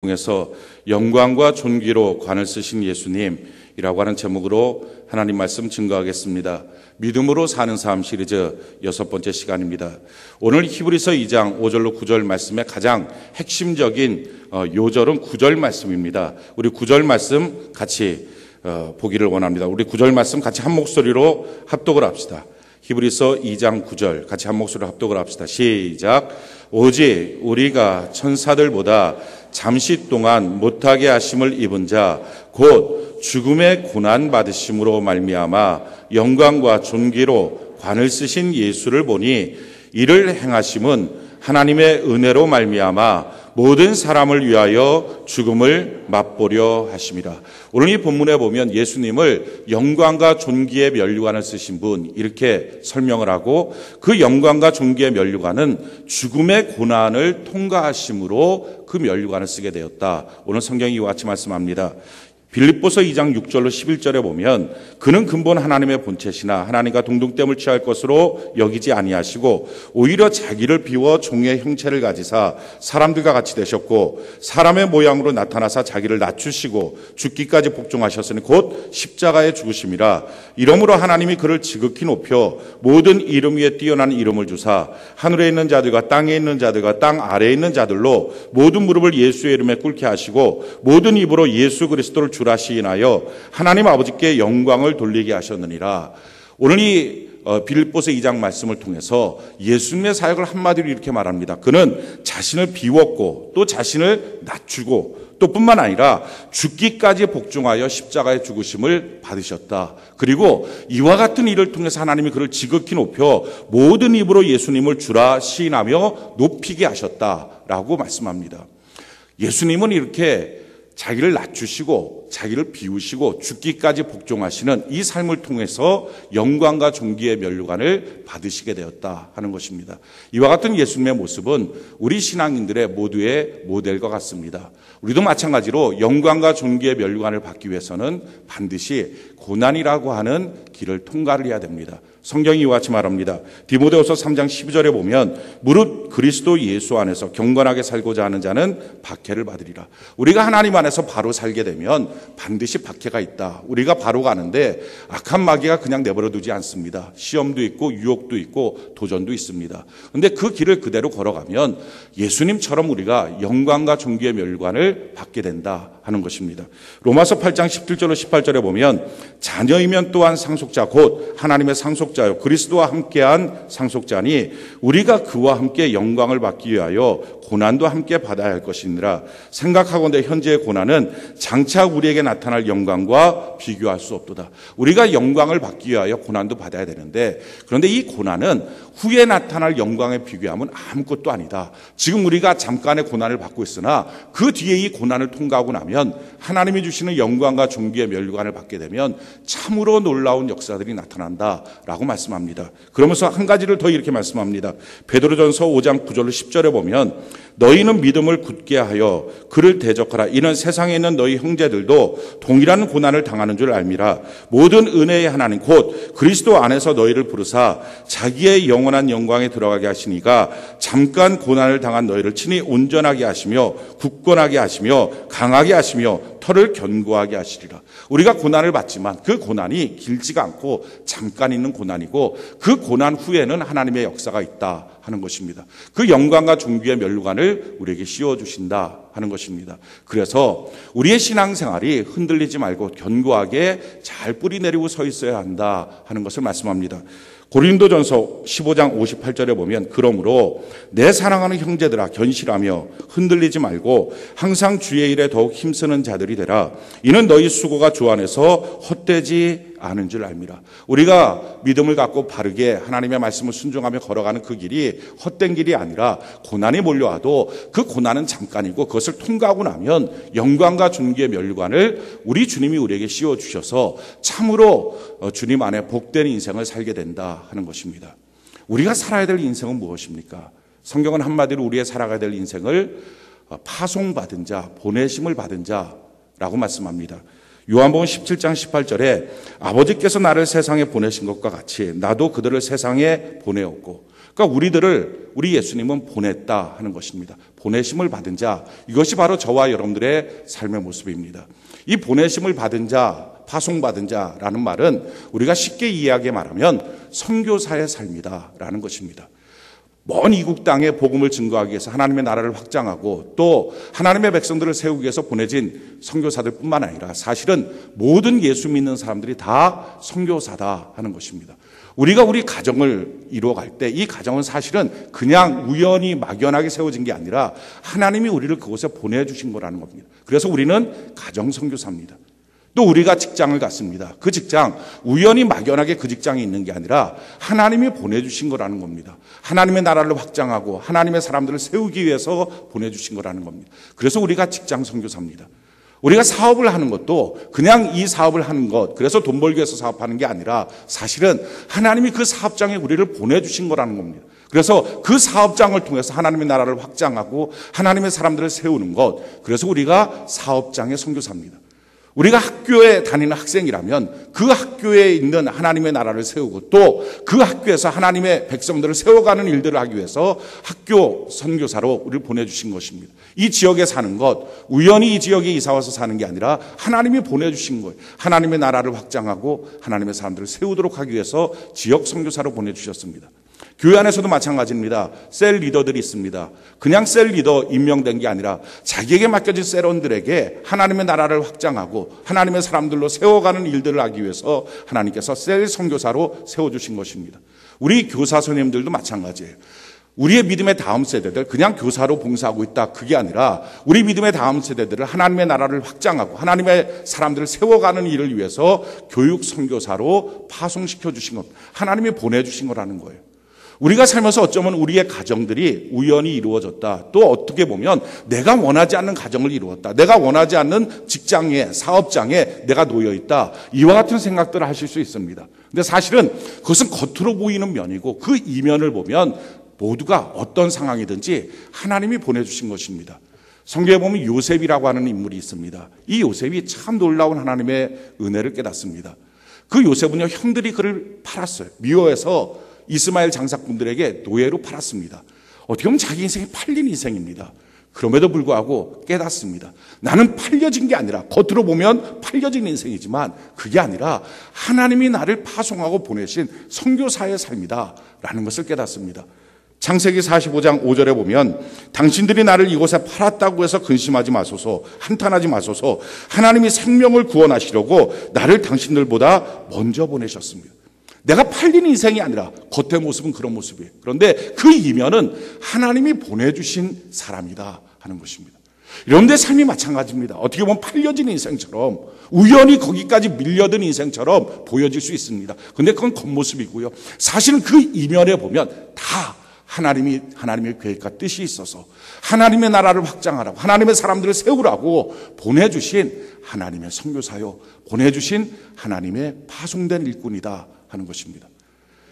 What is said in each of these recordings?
통해서 영광과 존귀로 관을 쓰신 예수님이라고 하는 제목으로 하나님 말씀 증거하겠습니다. 믿음으로 사는 삶 시리즈 6번째 시간입니다. 오늘 히브리서 2장 5절로 9절 말씀의 가장 핵심적인 요절은 9절 말씀입니다. 우리 9절 말씀 같이 보기를 원합니다. 우리 9절 말씀 같이 한 목소리로 합독을 합시다. 히브리서 2장 9절 같이 한 목소리로 합독을 합시다. 시작. 오직 우리가 천사들보다 잠시 동안 못하게 하심을 입은 자 곧 죽음의 고난 받으심으로 말미암아 영광과 존귀로 관을 쓰신 예수를 보니 이를 행하심은 하나님의 은혜로 말미암아 모든 사람을 위하여 죽음을 맛보려 하심이라. 오늘 이 본문에 보면 예수님을 영광과 존귀의 면류관을 쓰신 분 이렇게 설명을 하고, 그 영광과 존귀의 면류관은 죽음의 고난을 통과하심으로 그 면류관을 쓰게 되었다. 오늘 성경이 이와 같이 말씀합니다. 빌립보서 2장 6절로 11절에 보면 그는 근본 하나님의 본체시나 하나님과 동등됨을 취할 것으로 여기지 아니하시고 오히려 자기를 비워 종의 형체를 가지사 사람들과 같이 되셨고 사람의 모양으로 나타나사 자기를 낮추시고 죽기까지 복종하셨으니 곧 십자가에 죽으심이라. 이러므로 하나님이 그를 지극히 높여 모든 이름 위에 뛰어난 이름을 주사 하늘에 있는 자들과 땅에 있는 자들과 땅 아래에 있는 자들로 모든 무릎을 예수의 이름에 꿇게 하시고 모든 입으로 예수 그리스도를 주라 시인하여 하나님 아버지께 영광을 돌리게 하셨느니라. 오늘 이 빌립보서 2장 말씀을 통해서 예수님의 사역을 한마디로 이렇게 말합니다. 그는 자신을 비웠고 또 자신을 낮추고 또 뿐만 아니라 죽기까지 복종하여 십자가의 죽으심을 받으셨다. 그리고 이와 같은 일을 통해서 하나님이 그를 지극히 높여 모든 입으로 예수님을 주라 시인하며 높이게 하셨다라고 말씀합니다. 예수님은 이렇게 자기를 낮추시고 자기를 비우시고 죽기까지 복종하시는 이 삶을 통해서 영광과 존귀의 면류관을 받으시게 되었다 하는 것입니다. 이와 같은 예수님의 모습은 우리 신앙인들의 모두의 모델과 같습니다. 우리도 마찬가지로 영광과 존귀의 면류관을 받기 위해서는 반드시 고난이라고 하는 길을 통과를 해야 됩니다. 성경이 이와 같이 말합니다. 디모데후서 3장 12절에 보면 무릇 그리스도 예수 안에서 경건하게 살고자 하는 자는 박해를 받으리라. 우리가 하나님 안에서 바로 살게 되면 반드시 박해가 있다. 우리가 바로 가는데 악한 마귀가 그냥 내버려 두지 않습니다. 시험도 있고 유혹도 있고 도전도 있습니다. 그런데 그 길을 그대로 걸어가면 예수님처럼 우리가 영광과 존귀의 면류관을 받게 된다 하는 것입니다. 로마서 8장 17절로 18절에 보면 자녀이면 또한 상속자 곧 하나님의 상속자요 그리스도와 함께한 상속자니 우리가 그와 함께 영광을 받기 위하여 고난도 함께 받아야 할 것이니라. 생각하건대 현재의 고난은 장차 우리에게 나타날 영광과 비교할 수 없도다. 우리가 영광을 받기 위하여 고난도 받아야 되는데, 그런데 이 고난은 후에 나타날 영광에 비교하면 아무것도 아니다. 지금 우리가 잠깐의 고난을 받고 있으나 그 뒤에 이 고난을 통과하고 나면 하나님이 주시는 영광과 존귀의 면류관을 받게 되면 참으로 놀라운 역사들이 나타난다라고 말씀합니다. 그러면서 한 가지를 더 이렇게 말씀합니다. 베드로전서 5장 9절로 10절에 보면 너희는 믿음을 굳게 하여 그를 대적하라. 이는 세상에 있는 너희 형제들도 동일한 고난을 당하는 줄 알미라. 모든 은혜의 하나님 곧 그리스도 안에서 너희를 부르사 자기의 영원한 영광에 들어가게 하시니가 잠깐 고난을 당한 너희를 친히 온전하게 하시며 굳건하게 하시며 강하게 하시며 털을 견고하게 하시리라. 우리가 고난을 받지만 그 고난이 길지가 않고 잠깐 있는 고난이고 그 고난 후에는 하나님의 역사가 있다 하는 것입니다. 그 영광과 존귀의 면류관을 우리에게 씌워주신다 하는 것입니다. 그래서 우리의 신앙생활이 흔들리지 말고 견고하게 잘 뿌리 내리고 서 있어야 한다 하는 것을 말씀합니다. 고린도전서 15장 58절에 보면 그러므로 내 사랑하는 형제들아 견실하며 흔들리지 말고 항상 주의 일에 더욱 힘쓰는 자들이 되라. 이는 너희 수고가 주 안에서 헛되지 않은 줄 알미라. 우리가 믿음을 갖고 바르게 하나님의 말씀을 순종하며 걸어가는 그 길이 헛된 길이 아니라 고난이 몰려와도 그 고난은 잠깐이고 그것을 통과하고 나면 영광과 존귀의 면류관을 우리 주님이 우리에게 씌워주셔서 참으로 주님 안에 복된 인생을 살게 된다 하는 것입니다. 우리가 살아야 될 인생은 무엇입니까? 성경은 한마디로 우리의 살아가야 될 인생을 파송받은 자, 보내심을 받은 자라고 말씀합니다. 요한복음 17장 18절에 아버지께서 나를 세상에 보내신 것과 같이 나도 그들을 세상에 보내었고, 그러니까 우리 예수님은 보냈다 하는 것입니다. 보내심을 받은 자, 이것이 바로 저와 여러분들의 삶의 모습입니다. 이 보내심을 받은 자, 파송받은 자라는 말은 우리가 쉽게 이해하게 말하면 선교사의 삶이다라는 것입니다. 먼 이국 땅에 복음을 증거하기 위해서 하나님의 나라를 확장하고 또 하나님의 백성들을 세우기 위해서 보내진 선교사들 뿐만 아니라 사실은 모든 예수 믿는 사람들이 다 선교사다 하는 것입니다. 우리가 우리 가정을 이루어갈 때 이 가정은 사실은 그냥 우연히 막연하게 세워진 게 아니라 하나님이 우리를 그곳에 보내주신 거라는 겁니다. 그래서 우리는 가정 선교사입니다. 또 우리가 직장을 갔습니다. 그 직장 우연히 막연하게 그 직장에 있는 게 아니라 하나님이 보내주신 거라는 겁니다. 하나님의 나라를 확장하고 하나님의 사람들을 세우기 위해서 보내주신 거라는 겁니다. 그래서 우리가 직장 선교사입니다. 우리가 사업을 하는 것도 그냥 이 사업을 하는 것, 그래서 돈 벌기 위해서 사업하는 게 아니라 사실은 하나님이 그 사업장에 우리를 보내주신 거라는 겁니다. 그래서 그 사업장을 통해서 하나님의 나라를 확장하고 하나님의 사람들을 세우는 것, 그래서 우리가 사업장의 선교사입니다. 우리가 학교에 다니는 학생이라면 그 학교에 있는 하나님의 나라를 세우고 또 그 학교에서 하나님의 백성들을 세워가는 일들을 하기 위해서 학교 선교사로 우리를 보내주신 것입니다. 이 지역에 사는 것, 우연히 이 지역에 이사와서 사는 게 아니라 하나님이 보내주신 거예요. 하나님의 나라를 확장하고 하나님의 사람들을 세우도록 하기 위해서 지역 선교사로 보내주셨습니다. 교회 안에서도 마찬가지입니다. 셀 리더들이 있습니다. 그냥 셀 리더 임명된 게 아니라 자기에게 맡겨진 셀원들에게 하나님의 나라를 확장하고 하나님의 사람들로 세워가는 일들을 하기 위해서 하나님께서 셀 선교사로 세워주신 것입니다. 우리 교사 선생님들도 마찬가지예요. 우리의 믿음의 다음 세대들 그냥 교사로 봉사하고 있다, 그게 아니라 우리 믿음의 다음 세대들을 하나님의 나라를 확장하고 하나님의 사람들을 세워가는 일을 위해서 교육 선교사로 파송시켜 주신 것, 하나님이 보내주신 거라는 거예요. 우리가 살면서 어쩌면 우리의 가정들이 우연히 이루어졌다. 또 어떻게 보면 내가 원하지 않는 가정을 이루었다. 내가 원하지 않는 직장에, 사업장에 내가 놓여있다. 이와 같은 생각들을 하실 수 있습니다. 근데 사실은 그것은 겉으로 보이는 면이고 그 이면을 보면 모두가 어떤 상황이든지 하나님이 보내주신 것입니다. 성경에 보면 요셉이라고 하는 인물이 있습니다. 이 요셉이 참 놀라운 하나님의 은혜를 깨닫습니다. 그 요셉은요, 형들이 그를 팔았어요. 미워해서 이스마엘 장사꾼들에게 노예로 팔았습니다. 어떻게 보면 자기 인생이 팔린 인생입니다. 그럼에도 불구하고 깨닫습니다. 나는 팔려진 게 아니라, 겉으로 보면 팔려진 인생이지만 그게 아니라 하나님이 나를 파송하고 보내신 선교사의 삶이다 라는 것을 깨닫습니다. 창세기 45장 5절에 보면 당신들이 나를 이곳에 팔았다고 해서 근심하지 마소서, 한탄하지 마소서, 하나님이 생명을 구원하시려고 나를 당신들보다 먼저 보내셨습니다. 내가 팔린 인생이 아니라 겉의 모습은 그런 모습이에요. 그런데 그 이면은 하나님이 보내주신 사람이다 하는 것입니다. 여러분들의 삶이 마찬가지입니다. 어떻게 보면 팔려진 인생처럼 우연히 거기까지 밀려든 인생처럼 보여질 수 있습니다. 그런데 그건 겉모습이고요. 사실은 그 이면에 보면 다 하나님의 계획과 뜻이 있어서 하나님의 나라를 확장하라고, 하나님의 사람들을 세우라고 보내주신 하나님의 선교사요, 보내주신 하나님의 파송된 일꾼이다 하는 것입니다.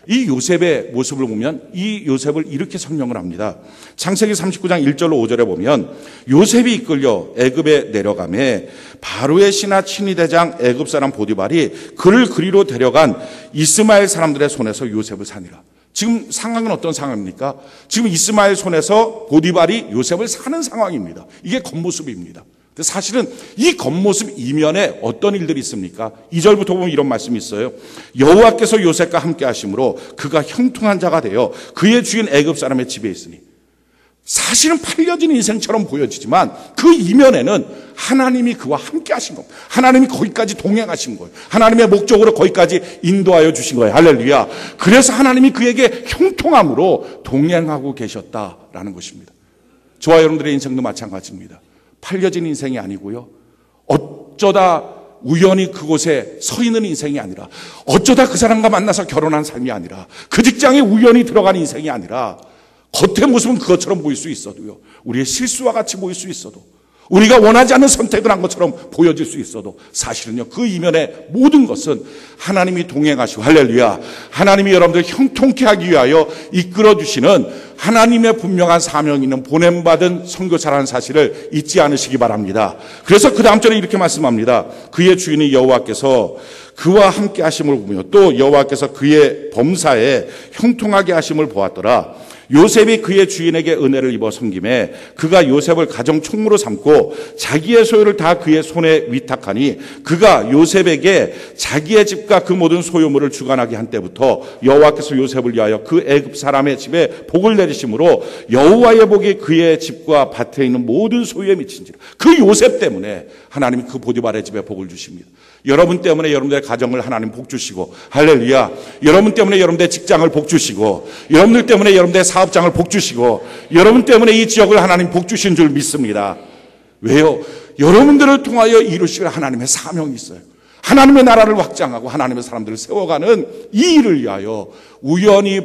이 요셉의 모습을 보면 이 요셉을 이렇게 설명을 합니다. 창세기 39장 1절로 5절에 보면 요셉이 이끌려 애굽에 내려가매 바로의 신하 친위대장 애굽 사람 보디발이 그를 그리로 데려간 이스마엘 사람들의 손에서 요셉을 사니라. 지금 상황은 어떤 상황입니까? 지금 이스마엘 손에서 보디발이 요셉을 사는 상황입니다. 이게 겉모습입니다. 사실은 이 겉모습 이면에 어떤 일들이 있습니까? 2절부터 보면 이런 말씀이 있어요. 여호와께서 요셉과 함께 하심으로 그가 형통한 자가 되어 그의 주인 애굽 사람의 집에 있으니, 사실은 팔려진 인생처럼 보여지지만 그 이면에는 하나님이 그와 함께 하신 겁니다. 하나님이 거기까지 동행하신 거예요. 하나님의 목적으로 거기까지 인도하여 주신 거예요. 할렐루야. 그래서 하나님이 그에게 형통함으로 동행하고 계셨다라는 것입니다. 저와 여러분들의 인생도 마찬가지입니다. 팔려진 인생이 아니고요, 어쩌다 우연히 그곳에 서 있는 인생이 아니라, 어쩌다 그 사람과 만나서 결혼한 삶이 아니라, 그 직장에 우연히 들어간 인생이 아니라, 겉의 모습은 그것처럼 보일 수 있어도요, 우리의 실수와 같이 보일 수 있어도, 우리가 원하지 않는 선택을 한 것처럼 보여질 수 있어도 사실은요, 그 이면의 모든 것은 하나님이 동행하시고, 할렐루야, 하나님이 여러분들 형통케 하기 위하여 이끌어주시는 하나님의 분명한 사명이 있는 보냄받은 선교사라는 사실을 잊지 않으시기 바랍니다. 그래서 그 다음 절에 이렇게 말씀합니다. 그의 주인이 여호와께서 그와 함께 하심을 보며 또 여호와께서 그의 범사에 형통하게 하심을 보았더라. 요셉이 그의 주인에게 은혜를 입어 섬김에 그가 요셉을 가정 총무로 삼고 자기의 소유를 다 그의 손에 위탁하니 그가 요셉에게 자기의 집과 그 모든 소유물을 주관하게 한 때부터 여호와께서 요셉을 위하여 그 애굽 사람의 집에 복을 내리심으로 여호와의 복이 그의 집과 밭에 있는 모든 소유에 미친지라. 그 요셉 때문에 하나님이 그 보디발의 집에 복을 주십니다. 여러분 때문에 여러분들의 가정을 하나님 복 주시고, 할렐루야. 여러분 때문에 여러분들의 직장을 복 주시고, 여러분들 때문에 여러분들의 사업장을 복 주시고, 여러분 때문에 이 지역을 하나님 복 주신 줄 믿습니다. 왜요? 여러분들을 통하여 이루실 하나님의 사명이 있어요. 하나님의 나라를 확장하고 하나님의 사람들을 세워가는 이 일을 위하여 우연히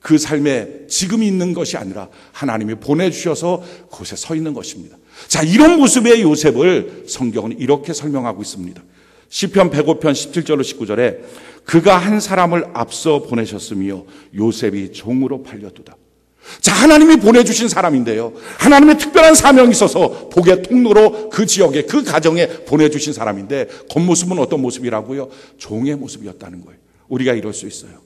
그 삶에 지금 있는 것이 아니라 하나님이 보내주셔서 그곳에 서 있는 것입니다. 자, 이런 모습의 요셉을 성경은 이렇게 설명하고 있습니다. 시편 105편 17절로 19절에 그가 한 사람을 앞서 보내셨으며 요셉이 종으로 팔려두다. 자, 하나님이 보내주신 사람인데요, 하나님의 특별한 사명이 있어서 복의 통로로 그 지역에, 그 가정에 보내주신 사람인데 겉모습은 어떤 모습이라고요? 종의 모습이었다는 거예요. 우리가 이럴 수 있어요.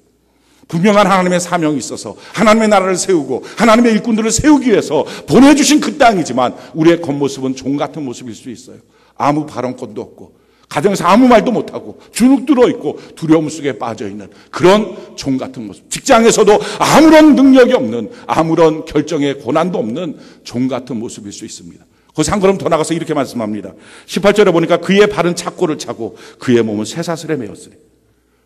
분명한 하나님의 사명이 있어서 하나님의 나라를 세우고 하나님의 일꾼들을 세우기 위해서 보내주신 그 땅이지만 우리의 겉모습은 종 같은 모습일 수 있어요. 아무 발언권도 없고 가정에서 아무 말도 못하고 주눅 들어있고 두려움 속에 빠져있는 그런 종 같은 모습. 직장에서도 아무런 능력이 없는, 아무런 결정의 고난도 없는 종 같은 모습일 수 있습니다. 거기서 한 걸음 더 나가서 이렇게 말씀합니다. 18절에 보니까 그의 발은 착고를 차고 그의 몸은 쇠사슬에 매였으니.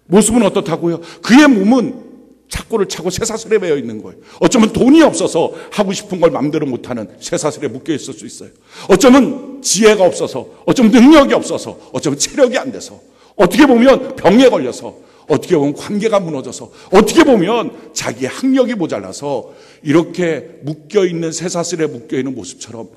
모습은 어떻다고요? 그의 몸은 착고를 차고 쇠사슬에 매여 있는 거예요. 어쩌면 돈이 없어서 하고 싶은 걸 마음대로 못하는 쇠사슬에 묶여 있을 수 있어요. 어쩌면 지혜가 없어서, 어쩌면 능력이 없어서, 어쩌면 체력이 안 돼서, 어떻게 보면 병에 걸려서, 어떻게 보면 관계가 무너져서, 어떻게 보면 자기의 학력이 모자라서 이렇게 묶여있는 쇠사슬에 묶여있는 모습처럼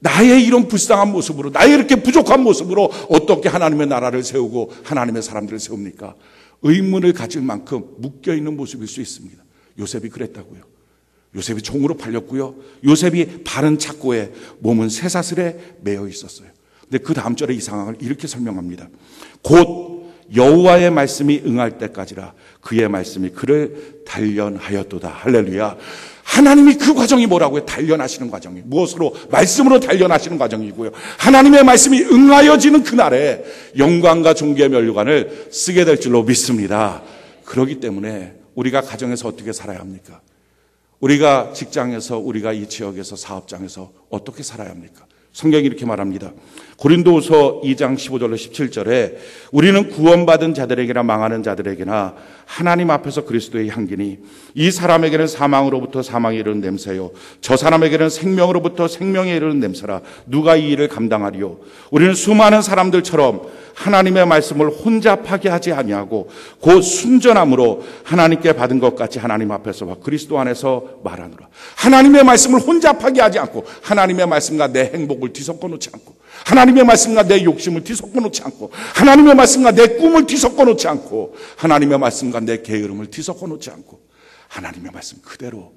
나의 이런 불쌍한 모습으로, 나의 이렇게 부족한 모습으로 어떻게 하나님의 나라를 세우고 하나님의 사람들을 세웁니까? 의문을 가질 만큼 묶여있는 모습일 수 있습니다. 요셉이 그랬다고요. 요셉이 종으로 팔렸고요. 요셉이 발은 착고에 몸은 쇠사슬에 매여 있었어요. 근데 그 다음 절에 이 상황을 이렇게 설명합니다. 곧 여호와의 말씀이 응할 때까지라 그의 말씀이 그를 단련하였도다. 할렐루야. 하나님이 그 과정이 뭐라고요? 단련하시는 과정이. 무엇으로? 말씀으로 단련하시는 과정이고요. 하나님의 말씀이 응하여지는 그날에 영광과 존귀의 면류관을 쓰게 될 줄로 믿습니다. 그렇기 때문에 우리가 가정에서 어떻게 살아야 합니까? 우리가 직장에서, 우리가 이 지역에서, 사업장에서 어떻게 살아야 합니까? 성경이 이렇게 말합니다. 고린도후서 2장 15절로 17절에 우리는 구원받은 자들에게나 망하는 자들에게나 하나님 앞에서 그리스도의 향기니 이 사람에게는 사망으로부터 사망에 이르는 냄새요 저 사람에게는 생명으로부터 생명에 이르는 냄새라. 누가 이 일을 감당하리요? 우리는 수많은 사람들처럼 하나님의 말씀을 혼잡하게 하지 아니하고 곧 순전함으로 하나님께 받은 것 같이 하나님 앞에서와 그리스도 안에서 말하노라. 하나님의 말씀을 혼잡하게 하지 않고 하나님의 말씀과 내 행복을 뒤섞어 놓지 않고 하나님의 말씀과 내 욕심을 뒤섞어 놓지 않고 하나님의 말씀과 내 꿈을 뒤섞어 놓지 않고 하나님의 말씀과 내 게으름을 뒤섞어 놓지 않고 하나님의 말씀 그대로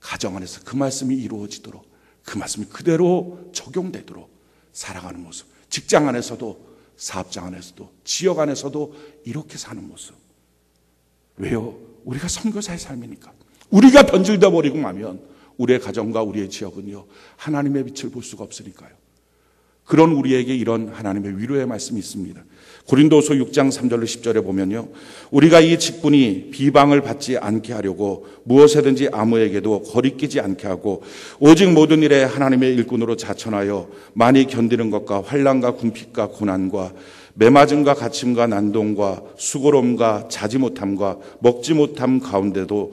가정 안에서 그 말씀이 이루어지도록 그 말씀이 그대로 적용되도록 살아가는 모습. 직장 안에서도 사업장 안에서도 지역 안에서도 이렇게 사는 모습. 왜요? 우리가 선교사의 삶이니까. 우리가 변질되어 버리고 나면 우리의 가정과 우리의 지역은요 하나님의 빛을 볼 수가 없으니까요. 그런 우리에게 이런 하나님의 위로의 말씀이 있습니다. 고린도서 6장 3절로 10절에 보면요, 우리가 이 직분이 비방을 받지 않게 하려고 무엇에든지 아무에게도 거리끼지 않게 하고 오직 모든 일에 하나님의 일꾼으로 자천하여 많이 견디는 것과 환난과 궁핍과 고난과 매맞음과 갇힘과 난동과 수고로움과 자지 못함과 먹지 못함 가운데도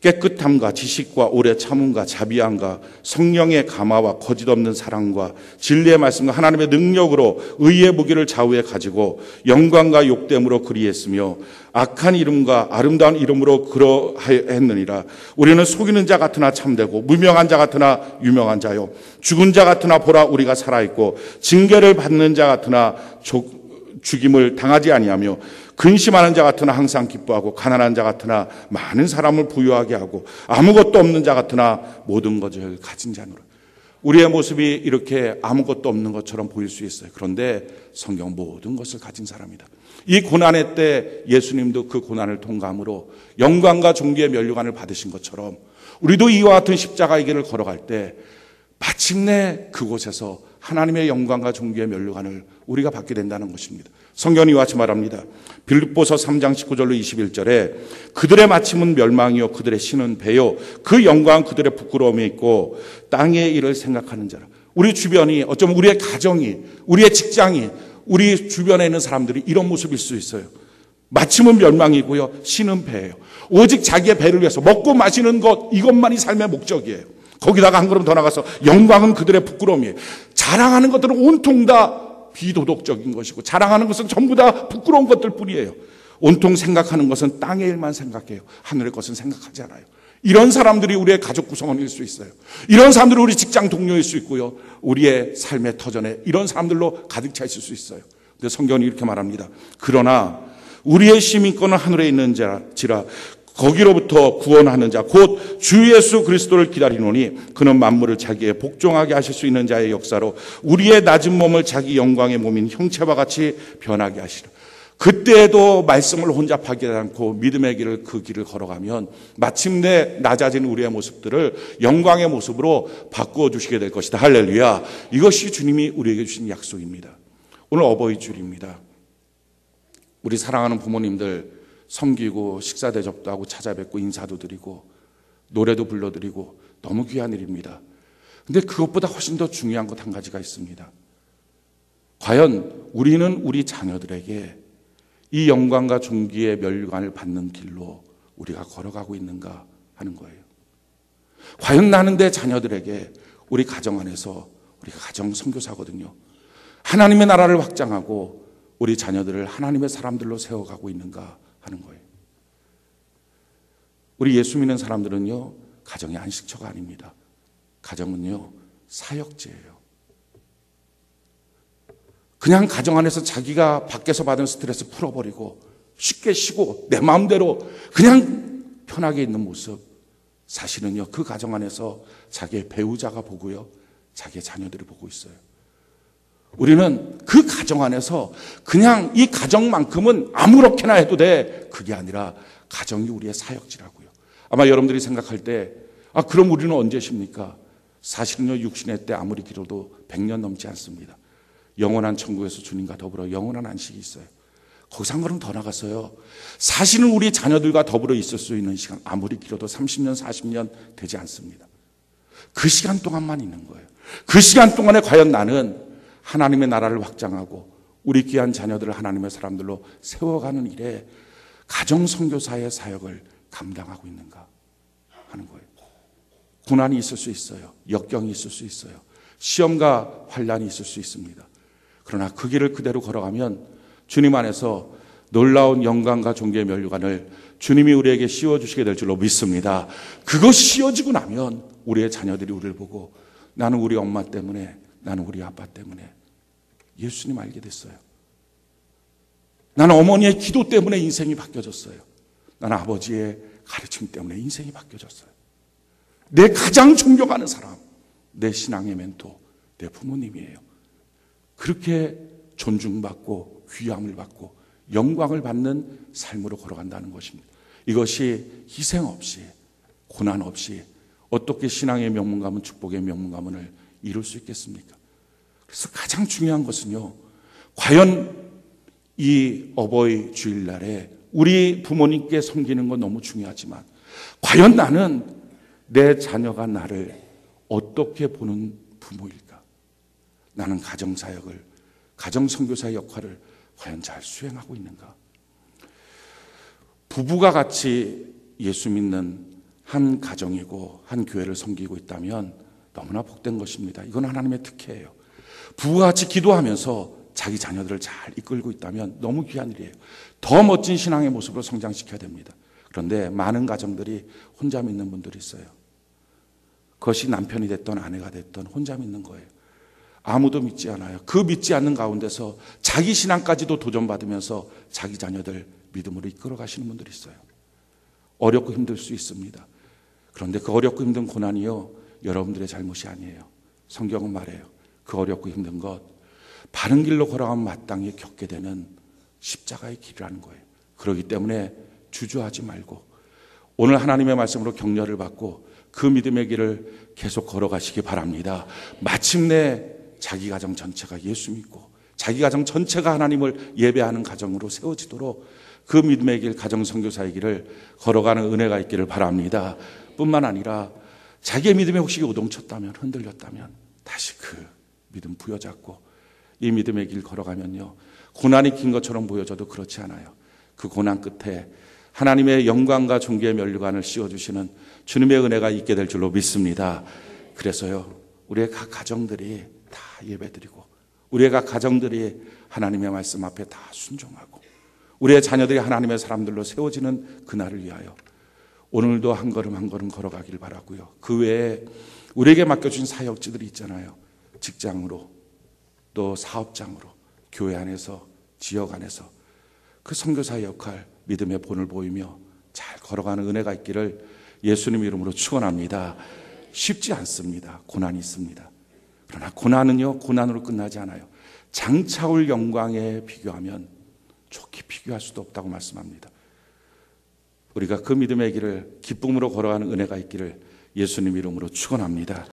깨끗함과 지식과 오래 참음과 자비함과 성령의 감화와 거짓없는 사랑과 진리의 말씀과 하나님의 능력으로 의의 무기를 좌우에 가지고 영광과 욕됨으로 그리했으며 악한 이름과 아름다운 이름으로 그러했느니라. 우리는 속이는 자 같으나 참되고 무명한 자 같으나 유명한 자요 죽은 자 같으나 보라 우리가 살아있고 징계를 받는 자 같으나 죽임을 당하지 아니하며 근심하는 자 같으나 항상 기뻐하고 가난한 자 같으나 많은 사람을 부유하게 하고 아무것도 없는 자 같으나 모든 것을 가진 자노라. 우리의 모습이 이렇게 아무것도 없는 것처럼 보일 수 있어요. 그런데 성경 모든 것을 가진 사람이다. 이 고난의 때 예수님도 그 고난을 통과함으로 영광과 존귀의 면류관을 받으신 것처럼 우리도 이와 같은 십자가의 길을 걸어갈 때 마침내 그곳에서 하나님의 영광과 존귀의 면류관을 우리가 받게 된다는 것입니다. 성경이 이와 같이 말합니다. 빌립보서 3장 19절로 21절에 그들의 마침은 멸망이요 그들의 신은 배요 그 영광은 그들의 부끄러움이 있고 땅의 일을 생각하는 자라. 우리 주변이 어쩌면 우리의 가정이 우리의 직장이 우리 주변에 있는 사람들이 이런 모습일 수 있어요. 마침은 멸망이고요 신은 배예요. 오직 자기의 배를 위해서 먹고 마시는 것 이것만이 삶의 목적이에요. 거기다가 한 걸음 더 나가서 영광은 그들의 부끄러움이에요. 자랑하는 것들은 온통 다 비도덕적인 것이고 자랑하는 것은 전부 다 부끄러운 것들 뿐이에요. 온통 생각하는 것은 땅의 일만 생각해요. 하늘의 것은 생각하지 않아요. 이런 사람들이 우리의 가족 구성원일 수 있어요. 이런 사람들이 우리 직장 동료일 수 있고요. 우리의 삶의 터전에 이런 사람들로 가득 차 있을 수 있어요. 근데 성경이 이렇게 말합니다. 그러나 우리의 시민권은 하늘에 있는 자지라 거기로부터 구원하는 자 곧 주 예수 그리스도를 기다리노니 그는 만물을 자기의 복종하게 하실 수 있는 자의 역사로 우리의 낮은 몸을 자기 영광의 몸인 형체와 같이 변하게 하시라. 그때에도 말씀을 혼자 파기하지 않고 믿음의 길을 그 길을 걸어가면 마침내 낮아진 우리의 모습들을 영광의 모습으로 바꾸어 주시게 될 것이다. 할렐루야. 이것이 주님이 우리에게 주신 약속입니다. 오늘 어버이 주일입니다. 우리 사랑하는 부모님들 섬기고 식사 대접도 하고 찾아뵙고 인사도 드리고 노래도 불러드리고 너무 귀한 일입니다. 그런데 그것보다 훨씬 더 중요한 것 한 가지가 있습니다. 과연 우리는 우리 자녀들에게 이 영광과 존귀의 면류관을 받는 길로 우리가 걸어가고 있는가 하는 거예요. 과연 나는 내 자녀들에게 우리 가정 안에서 우리가 가정 선교사거든요. 하나님의 나라를 확장하고 우리 자녀들을 하나님의 사람들로 세워가고 있는가 하는 거예요. 우리 예수 믿는 사람들은요, 가정이 안식처가 아닙니다. 가정은요, 사역지예요. 그냥 가정 안에서 자기가 밖에서 받은 스트레스 풀어버리고 쉽게 쉬고 내 마음대로 그냥 편하게 있는 모습, 사실은요, 그 가정 안에서 자기의 배우자가 보고요, 자기의 자녀들이 보고 있어요. 우리는 그 가정 안에서 그냥 이 가정만큼은 아무렇게나 해도 돼. 그게 아니라 가정이 우리의 사역지라고요. 아마 여러분들이 생각할 때 그럼 우리는 언제 쉽니까? 사실은요, 육신의 때 아무리 길어도 100년 넘지 않습니다. 영원한 천국에서 주님과 더불어 영원한 안식이 있어요. 거기서 한 걸음 더 나가서요, 사실은 우리 자녀들과 더불어 있을 수 있는 시간 아무리 길어도 30년 40년 되지 않습니다. 그 시간 동안만 있는 거예요. 그 시간 동안에 과연 나는 하나님의 나라를 확장하고 우리 귀한 자녀들을 하나님의 사람들로 세워가는 일에 가정 선교사의 사역을 감당하고 있는가 하는 거예요. 고난이 있을 수 있어요. 역경이 있을 수 있어요. 시험과 환난이 있을 수 있습니다. 그러나 그 길을 그대로 걸어가면 주님 안에서 놀라운 영광과 존귀의 면류관을 주님이 우리에게 씌워주시게 될 줄로 믿습니다. 그것이 씌워지고 나면 우리의 자녀들이 우리를 보고 나는 우리 엄마 때문에, 나는 우리 아빠 때문에 예수님 알게 됐어요. 나는 어머니의 기도 때문에 인생이 바뀌어졌어요. 나는 아버지의 가르침 때문에 인생이 바뀌어졌어요. 내 가장 존경하는 사람, 내 신앙의 멘토, 내 부모님이에요. 그렇게 존중받고 귀함을 받고 영광을 받는 삶으로 걸어간다는 것입니다. 이것이 희생 없이, 고난 없이 어떻게 신앙의 명문가문, 축복의 명문가문을 이룰 수 있겠습니까? 그래서 가장 중요한 것은요, 과연 이 어버이 주일날에 우리 부모님께 섬기는 건 너무 중요하지만 과연 나는 내 자녀가 나를 어떻게 보는 부모일까? 나는 가정사역을, 가정선교사의 역할을 과연 잘 수행하고 있는가? 부부가 같이 예수 믿는 한 가정이고 한 교회를 섬기고 있다면 너무나 복된 것입니다. 이건 하나님의 특혜예요. 부부가 같이 기도하면서 자기 자녀들을 잘 이끌고 있다면 너무 귀한 일이에요. 더 멋진 신앙의 모습으로 성장시켜야 됩니다. 그런데 많은 가정들이 혼자 믿는 분들이 있어요. 그것이 남편이 됐던 아내가 됐던 혼자 믿는 거예요. 아무도 믿지 않아요. 그 믿지 않는 가운데서 자기 신앙까지도 도전받으면서 자기 자녀들 믿음으로 이끌어 가시는 분들이 있어요. 어렵고 힘들 수 있습니다. 그런데 그 어렵고 힘든 고난이요, 여러분들의 잘못이 아니에요. 성경은 말해요. 그 어렵고 힘든 것, 바른 길로 걸어가면 마땅히 겪게 되는 십자가의 길이라는 거예요. 그렇기 때문에 주저하지 말고 오늘 하나님의 말씀으로 격려를 받고 그 믿음의 길을 계속 걸어가시기 바랍니다. 마침내 자기 가정 전체가 예수 믿고 자기 가정 전체가 하나님을 예배하는 가정으로 세워지도록 그 믿음의 길, 가정 선교사의 길을 걸어가는 은혜가 있기를 바랍니다. 뿐만 아니라 자기의 믿음에 혹시 요동쳤다면, 흔들렸다면 다시 그 믿음 부여잡고 이 믿음의 길 걸어가면요, 고난이 긴 것처럼 보여져도 그렇지 않아요. 그 고난 끝에 하나님의 영광과 존귀의 면류관을 씌워주시는 주님의 은혜가 있게 될 줄로 믿습니다. 그래서요, 우리의 각 가정들이 다 예배드리고 우리의 각 가정들이 하나님의 말씀 앞에 다 순종하고 우리의 자녀들이 하나님의 사람들로 세워지는 그날을 위하여 오늘도 한 걸음 한 걸음 걸어가길 바라고요. 그 외에 우리에게 맡겨주신 사역지들이 있잖아요. 직장으로 또 사업장으로 교회 안에서 지역 안에서 그 선교사의 역할, 믿음의 본을 보이며 잘 걸어가는 은혜가 있기를 예수님 이름으로 축원합니다. 쉽지 않습니다. 고난이 있습니다. 그러나 고난은요, 고난으로 끝나지 않아요. 장차올 영광에 비교하면 좋게 비교할 수도 없다고 말씀합니다. 우리가 그 믿음의 길을 기쁨으로 걸어가는 은혜가 있기를 예수님 이름으로 축원합니다.